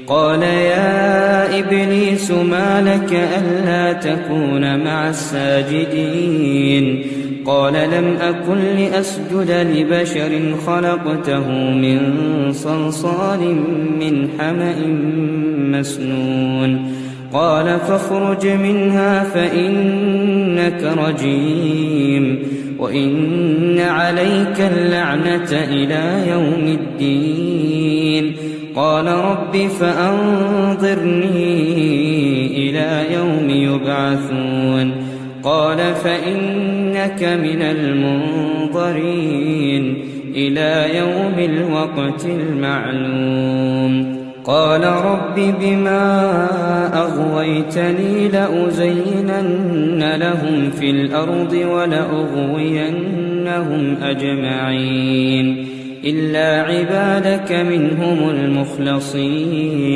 قال يا إبليس ما لك ألا تكون مع الساجدين قال لم أكن لأسجد لبشر خلقته من صلصال من حمأ مسنون قال فاخرج منها فإنك رجيم وإن عليك اللعنة إلى يوم الدين قال رب فأنظرني إلى يوم يبعثون قال فإنك من المنظرين إلى يوم الوقت المعلوم قال رب بما أغويتني لأزينن لهم في الأرض ولأغوينهم أجمعين إلا عبادك منهم المخلصين